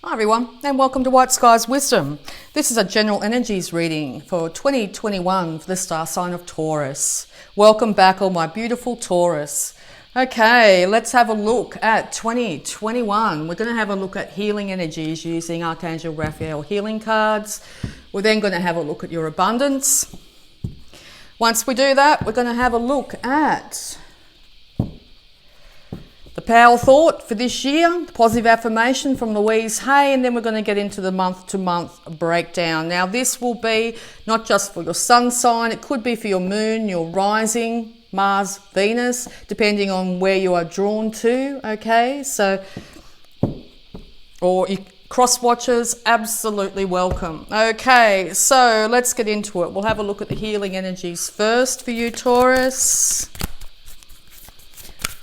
Hi everyone, and welcome to Whiteskys Wisdom. This is a general energies reading for 2021 for the star sign of Taurus. Welcome back, all my beautiful Taurus. Okay, let's have a look at 2021. We're going to have a look at healing energies using Archangel Raphael healing cards. We're then going to have a look at your abundance. Once we do that, we're going to have a look at the power thought for this year, the positive affirmation from Louise Hay, and then we're going to get into the month-to-month breakdown. Now, this will be not just for your sun sign, it could be for your moon, your rising, Mars, Venus, depending on where you are drawn to, okay? So, or you cross watchers, absolutely welcome. Okay, so let's get into it. We'll have a look at the healing energies first for you, Taurus.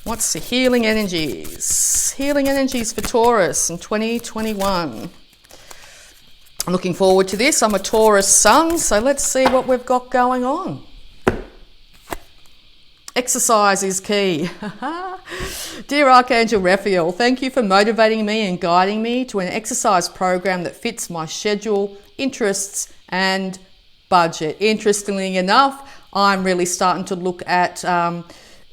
What's the healing energies? Healing energies for Taurus in 2021. I'm looking forward to this. I'm a Taurus sun, so let's see what we've got going on. Exercise is key. Dear Archangel Raphael, thank you for motivating me and guiding me to an exercise program that fits my schedule, interests, and budget. Interestingly enough, I'm really starting to look at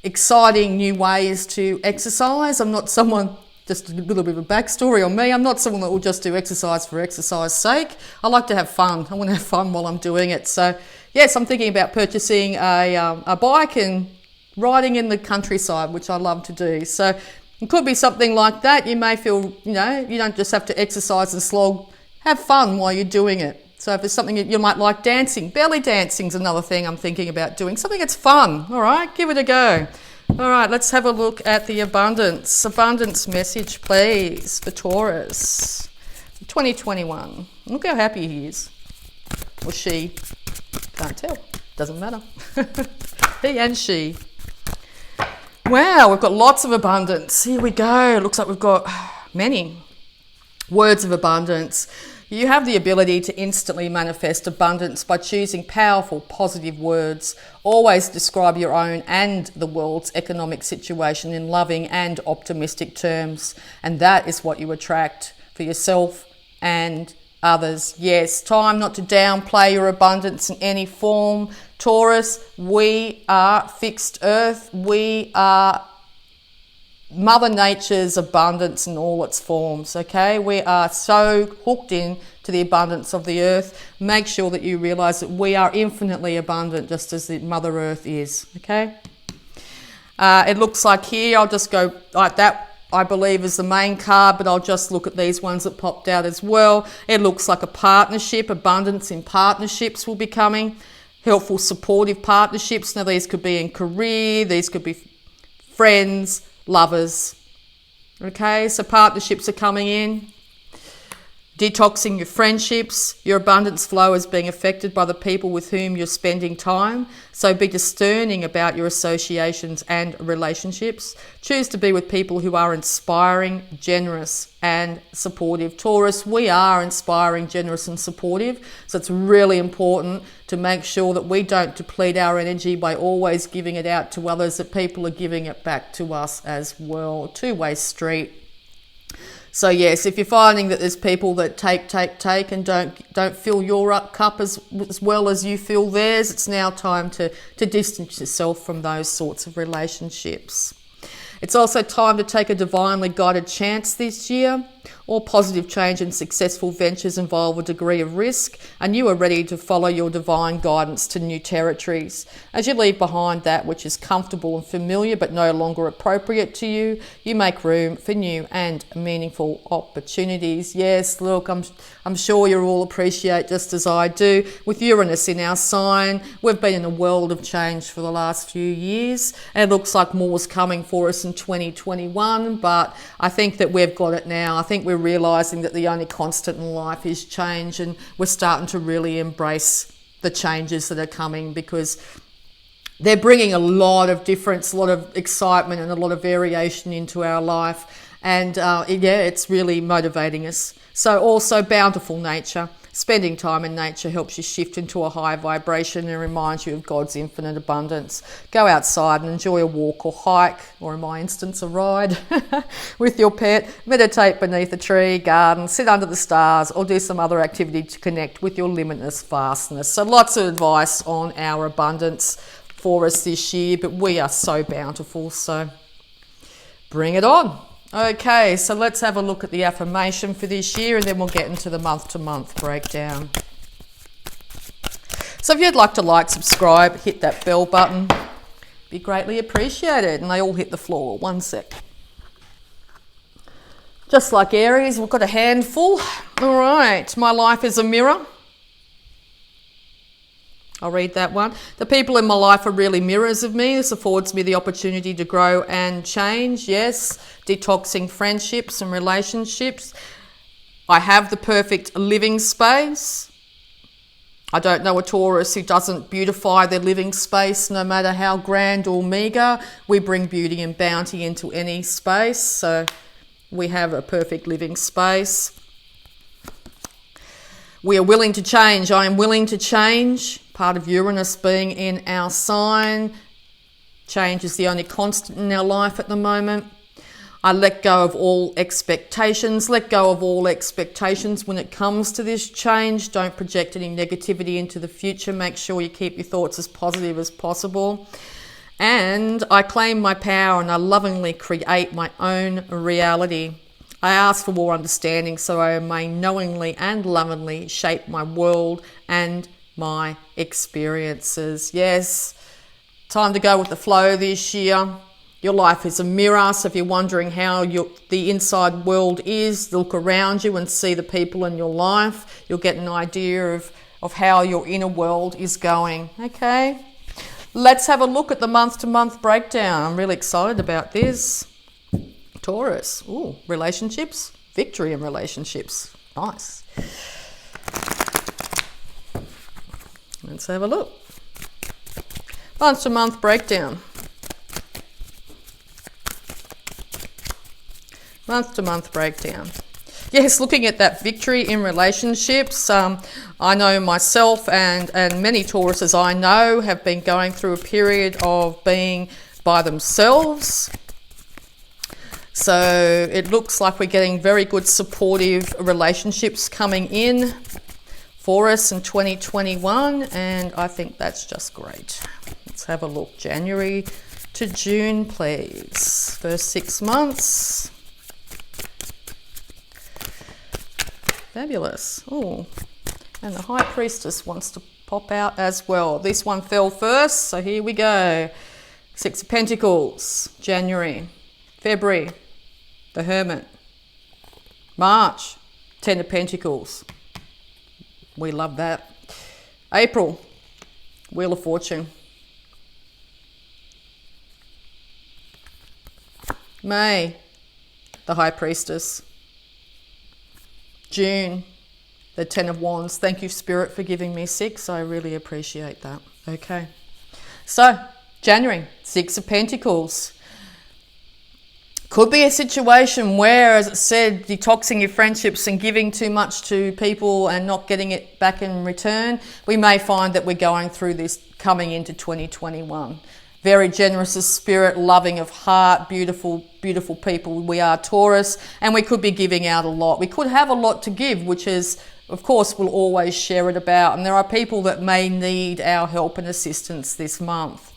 exciting new ways to exercise. I'm not someone, just a little bit of a backstory on me, I'm not someone that will just do exercise for exercise sake. I like to have fun. I want to have fun while I'm doing it. So yes, I'm thinking about purchasing a bike and riding in the countryside, which I love to do. So it could be something like that. You may feel, you don't just have to exercise and slog, have fun while you're doing it. So if there's something you might like, dancing, belly dancing's another thing I'm thinking about doing. Something that's fun, all right? Give it a go. All right, let's have a look at the abundance. Abundance message, please, for Taurus. 2021. Look how happy he is. Or she. Can't tell. Doesn't matter. He and she. Wow, we've got lots of abundance. Here we go. Looks like we've got many words of abundance. You have the ability to instantly manifest abundance by choosing powerful, positive words. Always describe your own and the world's economic situation in loving and optimistic terms. And that is what you attract for yourself and others. Yes, time not to downplay your abundance in any form. Taurus, we are fixed earth. We are Mother Nature's abundance in all its forms, okay? We are so hooked in to the abundance of the earth. Make sure that you realize that we are infinitely abundant, just as the Mother Earth is, okay? It looks like here, I'll just go like that, I believe is the main card, but I'll just look at these ones that popped out as well. It looks like a partnership, abundance in partnerships will be coming. Helpful, supportive partnerships. Now, these could be in career, these could be friends, lovers. Okay, so partnerships are coming in. Detoxing your friendships. Your abundance flow is being affected by the people with whom you're spending time. So be discerning about your associations and relationships. Choose to be with people who are inspiring, generous, and supportive. Taurus, we are inspiring, generous, and supportive. So it's really important to make sure that we don't deplete our energy by always giving it out to others, that people are giving it back to us as well. Two-way street. So yes, if you're finding that there's people that take and don't fill your cup as well as you fill theirs, it's now time to distance yourself from those sorts of relationships. It's also time to take a divinely guided chance this year. All positive change and successful ventures involve a degree of risk, and you are ready to follow your divine guidance to new territories. As you leave behind that which is comfortable and familiar but no longer appropriate to you, you make room for new and meaningful opportunities. Yes, look, I'm sure you all appreciate, just as I do, with Uranus in our sign, we've been in a world of change for the last few years, and it looks like more's coming for us in 2021, but I think that we've got it now. I think we're realising that the only constant in life is change, and we're starting to really embrace the changes that are coming, because they're bringing a lot of difference, a lot of excitement and a lot of variation into our life, and it's really motivating us. So also bountiful nature. Spending time in nature helps you shift into a high vibration and reminds you of God's infinite abundance. Go outside and enjoy a walk or hike, or in my instance, a ride with your pet. Meditate beneath a tree, garden, sit under the stars, or do some other activity to connect with your limitless vastness. So lots of advice on our abundance for us this year, but we are so bountiful, so bring it on. Okay, so let's have a look at the affirmation for this year, and then we'll get into the month-to-month breakdown. So if you'd like to like, subscribe, hit that bell button, be greatly appreciated. And they all hit the floor. One sec. Just like Aries, we've got a handful. All right, my life is a mirror. I'll read that one. The people in my life are really mirrors of me. This affords me the opportunity to grow and change. Yes, detoxing friendships and relationships. I have the perfect living space. I don't know a Taurus who doesn't beautify their living space, no matter how grand or meagre. We bring beauty and bounty into any space. So we have a perfect living space. We are willing to change. I am willing to change. Part of Uranus being in our sign. Change is the only constant in our life at the moment. I let go of all expectations. Let go of all expectations when it comes to this change. Don't project any negativity into the future. Make sure you keep your thoughts as positive as possible. And I claim my power and I lovingly create my own reality. I ask for more understanding so I may knowingly and lovingly shape my world and my experiences. Yes, time to go with the flow this year. Your life is a mirror, so if you're wondering how the inside world is, look around you and see the people in your life. You'll get an idea of how your inner world is going. Okay, let's have a look at the month-to-month breakdown. I'm really excited about this. Taurus, ooh, relationships, victory in relationships. Nice. Let's have a look. Month-to-month breakdown. Month-to-month breakdown. Yes, looking at that victory in relationships. I know myself and many Tauruses I know have been going through a period of being by themselves. So it looks like we're getting very good supportive relationships coming in for us in 2021, and I think that's just great. Let's have a look. January to June, please. First 6 months. Fabulous. Oh, and the High Priestess wants to pop out as well. This one fell first, so here we go. 6 of Pentacles, January. February, the Hermit. March, 10 of Pentacles. We love that. April, Wheel of Fortune. May, the High Priestess. June, the 10 of Wands. Thank you, Spirit, for giving me 6. I really appreciate that. Okay. So, January, 6 of Pentacles. Could be a situation where, as it said, detoxing your friendships and giving too much to people and not getting it back in return. We may find that we're going through this coming into 2021. Very generous of spirit, loving of heart, beautiful, beautiful people. We are Taurus, and we could be giving out a lot. We could have a lot to give, which is, of course, we'll always share it about. And there are people that may need our help and assistance this month.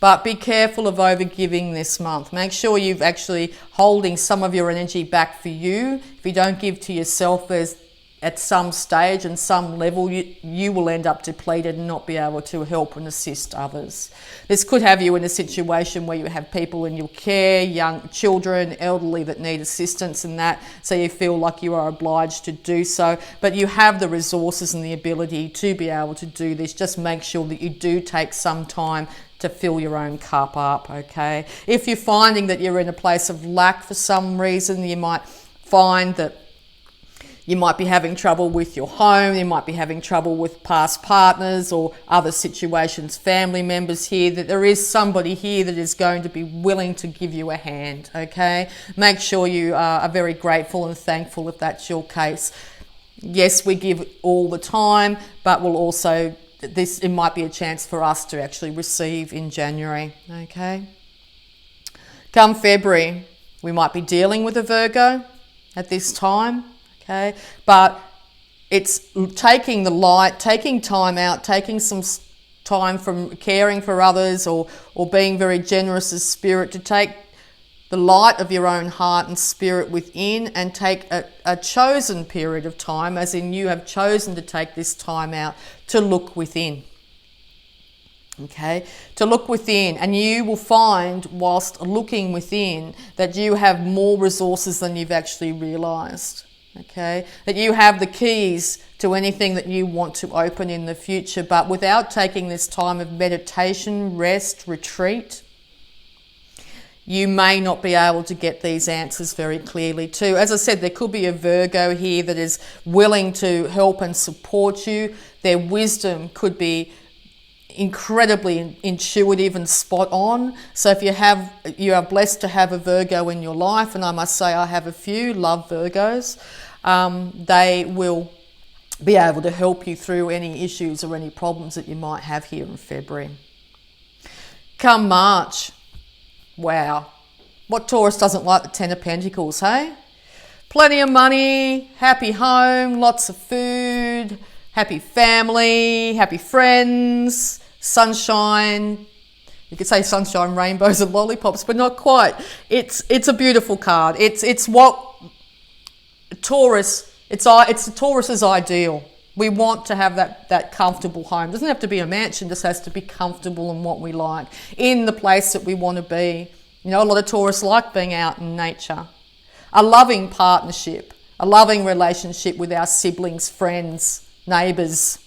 But be careful of overgiving this month. Make sure you've actually holding some of your energy back for you. If you don't give to yourself, there's at some stage and some level, you will end up depleted and not be able to help and assist others. This could have you in a situation where you have people in your care, young children, elderly that need assistance and that, so you feel like you are obliged to do so. But you have the resources and the ability to be able to do this. Just make sure that you do take some time to fill your own cup up, okay? If you're finding that you're in a place of lack for some reason, you might find that you might be having trouble with your home, you might be having trouble with past partners or other situations, family members here, that there is somebody here that is going to be willing to give you a hand, okay? Make sure you are very grateful and thankful if that's your case. Yes, we give all the time, but we'll also, it might be a chance for us to actually receive in January, okay? Come February, we might be dealing with a Virgo at this time, okay? But it's taking the light, taking time out, taking some time from caring for others or being very generous as spirit, to take the light of your own heart and spirit within and take a chosen period of time, as in you have chosen to take this time out to look within. Okay, to look within, and you will find whilst looking within that you have more resources than you've actually realised. Okay, that you have the keys to anything that you want to open in the future, but without taking this time of meditation, rest, retreat, you may not be able to get these answers very clearly too. As I said, there could be a Virgo here that is willing to help and support you. Their wisdom could be incredibly intuitive and spot on. So if you are blessed to have a Virgo in your life, and I must say I have a few, love Virgos, they will be able to help you through any issues or any problems that you might have here in February. Come March, wow, what Taurus doesn't like the Ten of Pentacles, hey? Plenty of money, happy home, lots of food, happy family, happy friends, sunshine. You could say sunshine, rainbows and lollipops, but not quite. It's a beautiful card. It's what Taurus, it's Taurus's ideal. We want to have that comfortable home. It doesn't have to be a mansion, just has to be comfortable in what we like, in the place that we want to be. You know, a lot of Taurus like being out in nature. A loving partnership, a loving relationship with our siblings, friends, neighbours.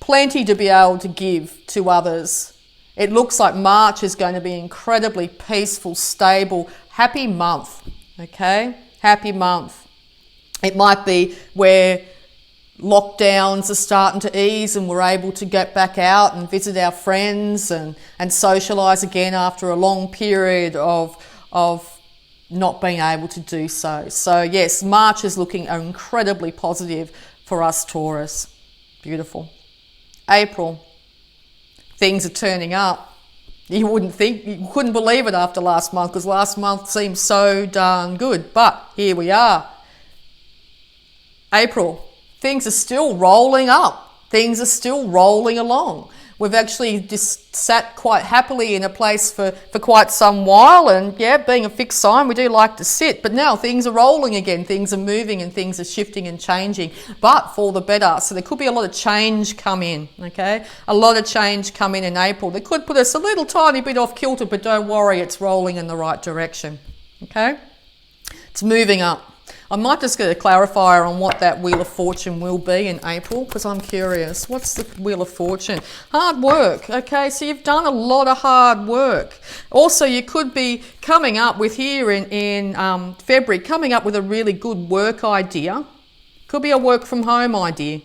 Plenty to be able to give to others. It looks like March is going to be incredibly peaceful, stable, happy month, okay? Happy month. It might be where lockdowns are starting to ease and we're able to get back out and visit our friends and socialise again after a long period of not being able to do so. So yes, March is looking incredibly positive for us Taurus. Beautiful. April, things are turning up. You couldn't believe it after last month, because last month seemed so darn good, but here we are. April, things are still rolling up. Things are still rolling along. We've actually just sat quite happily in a place for quite some while, and yeah, being a fixed sign, we do like to sit, but now things are rolling again, things are moving and things are shifting and changing, but for the better. So there could be a lot of change come in, okay? A lot of change come in April. That could put us a little tiny bit off kilter, but don't worry, it's rolling in the right direction, okay? It's moving up. I might just get a clarifier on what that Wheel of Fortune will be in April, because I'm curious. What's the Wheel of Fortune? Hard work. Okay, so you've done a lot of hard work. Also, you could be coming up with here in February, coming up with a really good work idea. Could be a work from home idea.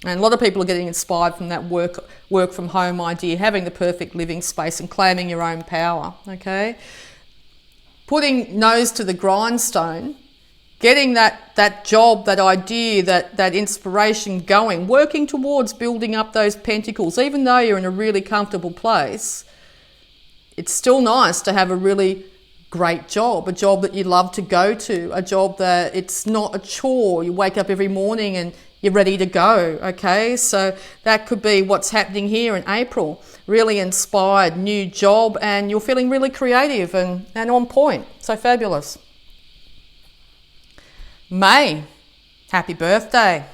And a lot of people are getting inspired from that work from home idea, having the perfect living space and claiming your own power. Okay, putting nose to the grindstone. Getting that job, that idea, that inspiration going, working towards building up those pentacles. Even though you're in a really comfortable place, it's still nice to have a really great job, a job that you love to go to, a job that it's not a chore. You wake up every morning and you're ready to go, okay? So that could be what's happening here in April. Really inspired, new job, and you're feeling really creative and on point. So fabulous. May, happy birthday.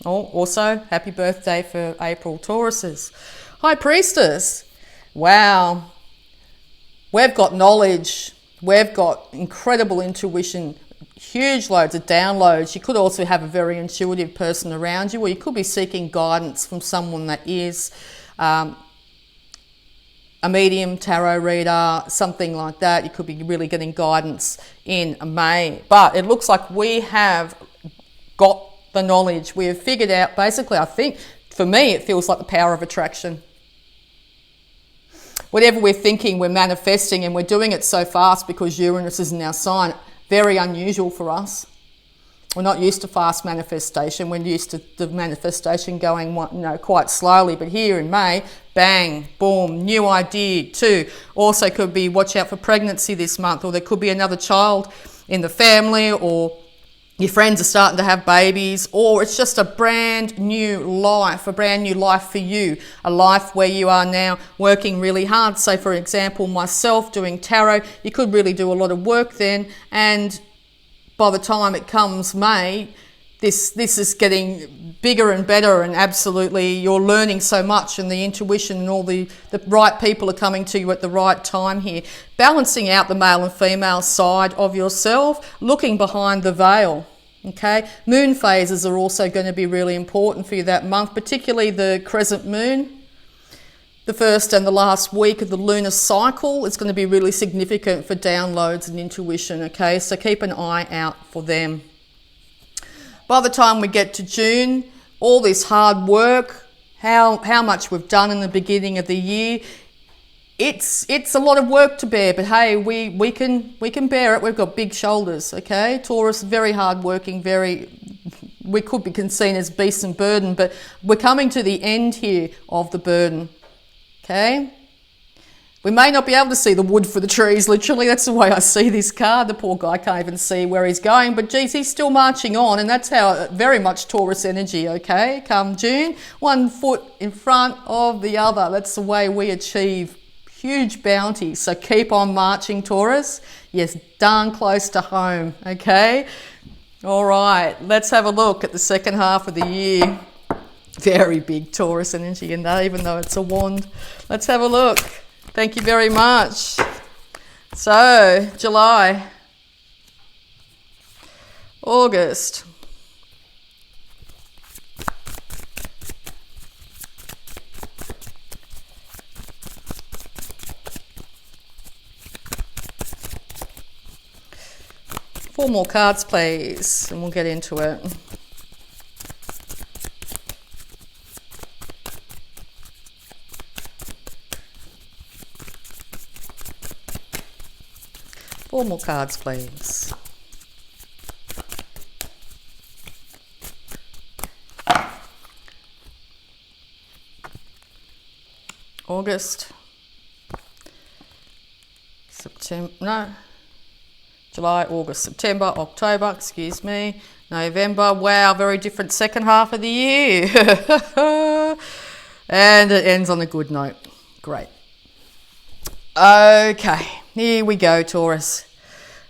Oh, also, happy birthday for April Tauruses. High Priestess, wow. We've got knowledge. We've got incredible intuition, huge loads of downloads. You could also have a very intuitive person around you, or you could be seeking guidance from someone that is a medium, tarot reader, something like that. You could be really getting guidance in May. But it looks like we have got the knowledge. We have figured out, basically, I think, for me, it feels like the power of attraction. Whatever we're thinking, we're manifesting, and we're doing it so fast because Uranus is in our sign. Very unusual for us. We're not used to fast manifestation. We're used to the manifestation going, quite slowly. But here in May, bang, boom, new idea too. Also could be watch out for pregnancy this month, or there could be another child in the family, or your friends are starting to have babies, or it's just a brand new life for you, a life where you are now working really hard. So for example, myself doing tarot, you could really do a lot of work then, and by the time it comes May, this is getting bigger and better, and absolutely you're learning so much, and the intuition and all the right people are coming to you at the right time here. Balancing out the male and female side of yourself, looking behind the veil. Okay, moon phases are also going to be really important for you that month, particularly the crescent moon. The first and the last week of the lunar cycle is going to be really significant for downloads and intuition, okay? So keep an eye out for them. By the time we get to June, all this hard work, how much we've done in the beginning of the year, it's a lot of work to bear, but hey, we can bear it. We've got big shoulders, okay? Taurus, very hard working, we could be seen as beast and burden, but we're coming to the end here of the burden. Okay, we may not be able to see the wood for the trees, literally. That's the way I see this card. The poor guy can't even see where he's going, but geez, he's still marching on, and that's how very much Taurus energy, okay? Come June, one foot in front of the other. That's the way we achieve huge bounty. So keep on marching, Taurus. Yes, darn close to home, okay? All right, let's have a look at the second half of the year. Very big Taurus energy in that, even though it's a wand. Let's have a look. Thank you very much. So, July, August, four more cards, please, and we'll get into it. Four more cards, please. August, September, no, July, August, September, October, excuse me, November. Wow, very different second half of the year. And it ends on a good note. Great. Okay, here we go, Taurus.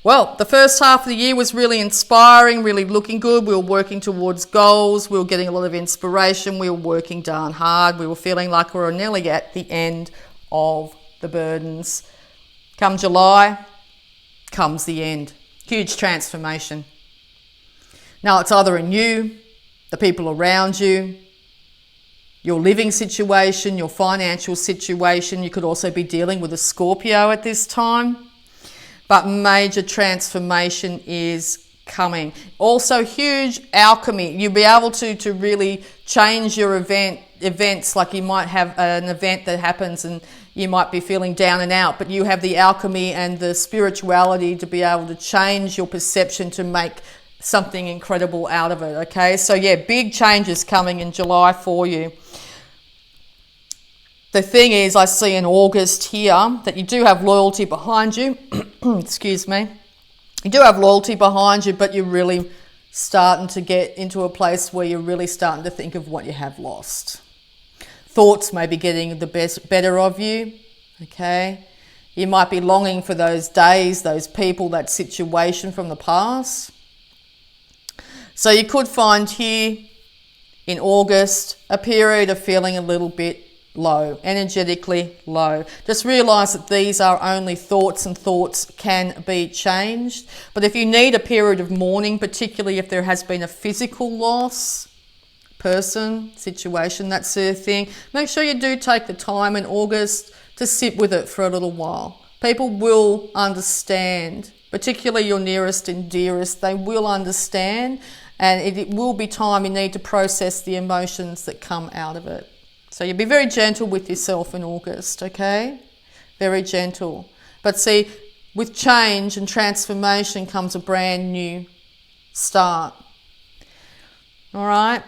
Well, the first half of the year was really inspiring, really looking good. We were working towards goals. We were getting a lot of inspiration. We were working darn hard. We were feeling like we were nearly at the end of the burdens. Come July, comes the end. Huge transformation. Now it's either in you, the people around you, your living situation, your financial situation. You could also be dealing with a Scorpio at this time. But major transformation is coming. Also huge alchemy. You'll be able to really change your events, like you might have an event that happens and you might be feeling down and out, but you have the alchemy and the spirituality to be able to change your perception to make something incredible out of it, okay? So yeah, big changes coming in July for you. The thing is, I see in August here that you do have loyalty behind you. Excuse me. You do have loyalty behind you, but you're really starting to get into a place where you're really starting to think of what you have lost. Thoughts may be getting the better of you, okay? You might be longing for those days, those people, that situation from the past. So you could find here in August a period of feeling a little bit low, energetically low. Just realise that these are only thoughts, and thoughts can be changed. But if you need a period of mourning, particularly if there has been a physical loss, person, situation, that sort of thing, make sure you do take the time in August to sit with it for a little while. People will understand, particularly your nearest and dearest. They will understand, and it will be time you need to process the emotions that come out of it. So you'll be very gentle with yourself in August, okay? Very gentle. But see, with change and transformation comes a brand new start. all right?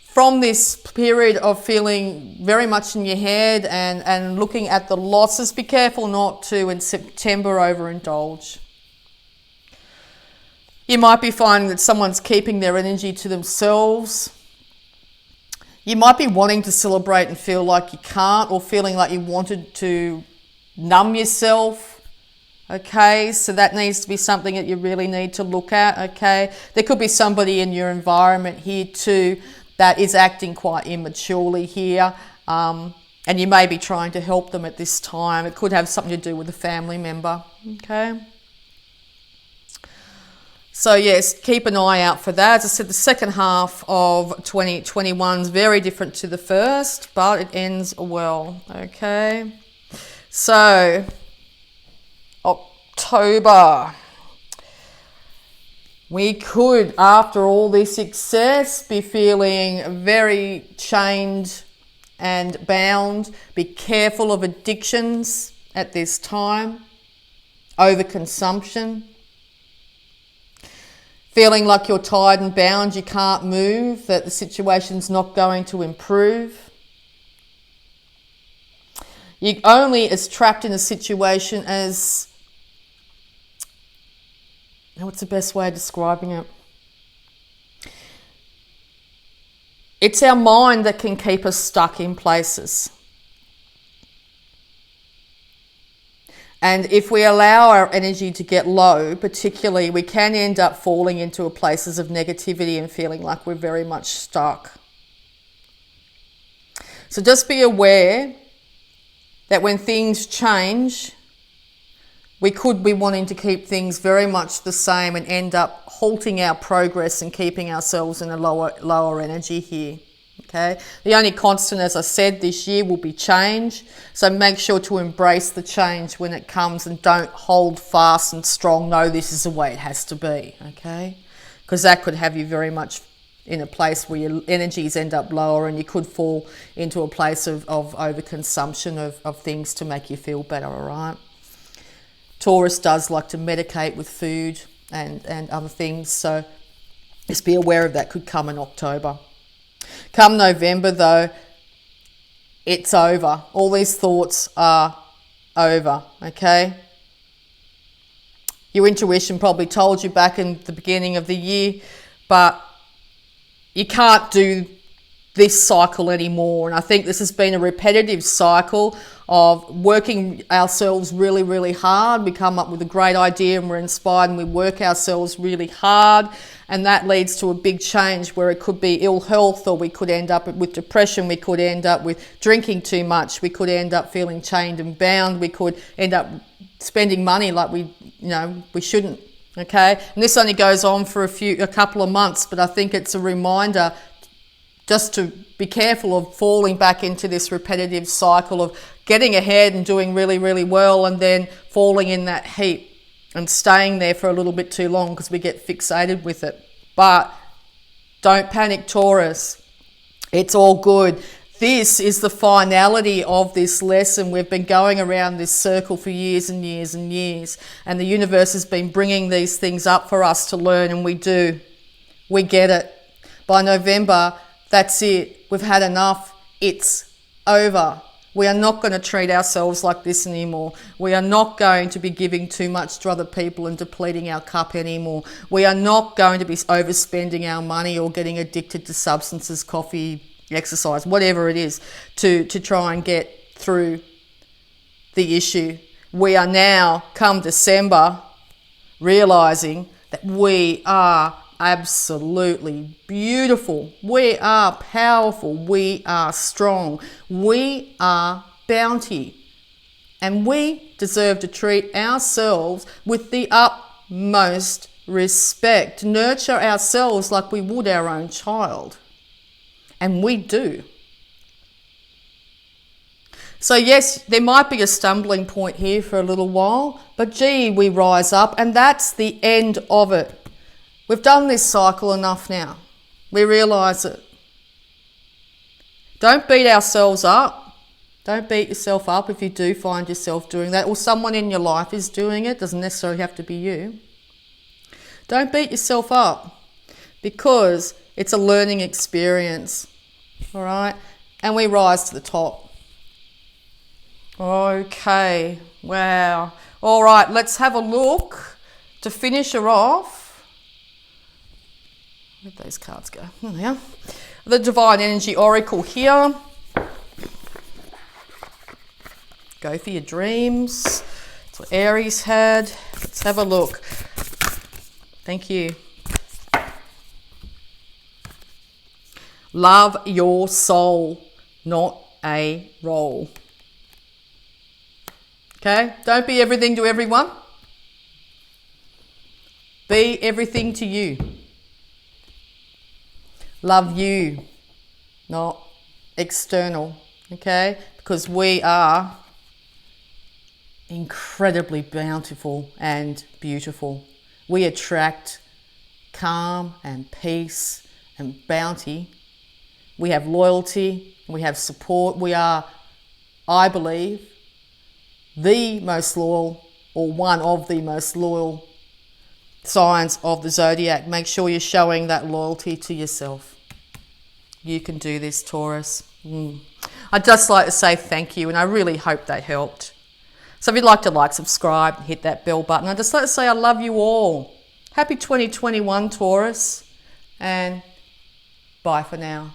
From this period of feeling very much in your head and looking at the losses, be careful not to in September overindulge. You might be finding that someone's keeping their energy to themselves. You might be wanting to celebrate and feel like you can't, or feeling like you wanted to numb yourself. Okay, so that needs to be something that you really need to look at. Okay, there could be somebody in your environment here too that is acting quite immaturely here, and you may be trying to help them at this time. It could have something to do with a family member. Okay. So yes, keep an eye out for that. As I said, the second half of 2021 is very different to the first, but it ends well. Okay. So, October. We could, after all this success, be feeling very chained and bound. Be careful of addictions at this time. Overconsumption. Feeling like you're tied and bound, you can't move, that the situation's not going to improve. You're only as trapped in a situation as, what's the best way of describing it? It's our mind that can keep us stuck in places. And if we allow our energy to get low, particularly, we can end up falling into places of negativity and feeling like we're very much stuck. So just be aware that when things change, we could be wanting to keep things very much the same and end up halting our progress and keeping ourselves in a lower energy here. Okay. The only constant, as I said, this year will be change. So make sure to embrace the change when it comes and don't hold fast and strong. No, this is the way it has to be. Okay. Because that could have you very much in a place where your energies end up lower and you could fall into a place of overconsumption of things to make you feel better. All right. Taurus does like to medicate with food and other things. So just be aware of that. Could come in October. Come November, though, it's over. All these thoughts are over, okay? Your intuition probably told you back in the beginning of the year, but you can't do this cycle anymore. And I think this has been a repetitive cycle of working ourselves really, really hard. We come up with a great idea and we're inspired and we work ourselves really hard. And that leads to a big change where it could be ill health, or we could end up with depression. We could end up with drinking too much. We could end up feeling chained and bound. We could end up spending money like we shouldn't. Okay. And this only goes on for a couple of months, but I think it's a reminder just to be careful of falling back into this repetitive cycle of getting ahead and doing really, really well and then falling in that heap and staying there for a little bit too long because we get fixated with it. But don't panic, Taurus. It's all good. This is the finality of this lesson. We've been going around this circle for years and years and years, and the universe has been bringing these things up for us to learn, and we do. We get it. By November, that's it. We've had enough. It's over. We are not going to treat ourselves like this anymore. We are not going to be giving too much to other people and depleting our cup anymore. We are not going to be overspending our money or getting addicted to substances, coffee, exercise, whatever it is, to try and get through the issue. We are now, come December, realising that we are absolutely beautiful. We are powerful. We are strong. We are bounty. And we deserve to treat ourselves with the utmost respect. Nurture ourselves like we would our own child. And we do. So yes, there might be a stumbling point here for a little while, but gee, we rise up, and that's the end of it. We've done this cycle enough now. We realise it. Don't beat ourselves up. Don't beat yourself up if you do find yourself doing that, or someone in your life is doing it. Doesn't necessarily have to be you. Don't beat yourself up, because It's a learning experience. All right. And we rise to the top. Okay. Wow. All right. Let's have a look to finish her off. Where'd those cards go? Here they are. The Divine Energy Oracle here. Go for your dreams. That's what Aries had. Let's have a look. Thank you. Love your soul, not a role. Okay? Don't be everything to everyone. Be everything to you. Love you, not external. Okay? Because we are incredibly bountiful and beautiful. We attract calm and peace and bounty. We have loyalty, we have support. We are, I believe, the most loyal, or one of the most loyal signs of the zodiac. Make sure you're showing that loyalty to yourself. You can do this, Taurus. I'd just like to say thank you, and I really hope that helped. So if you'd like to subscribe, hit that bell button. I'd just like to say I love you all. Happy 2021, Taurus, and bye for now.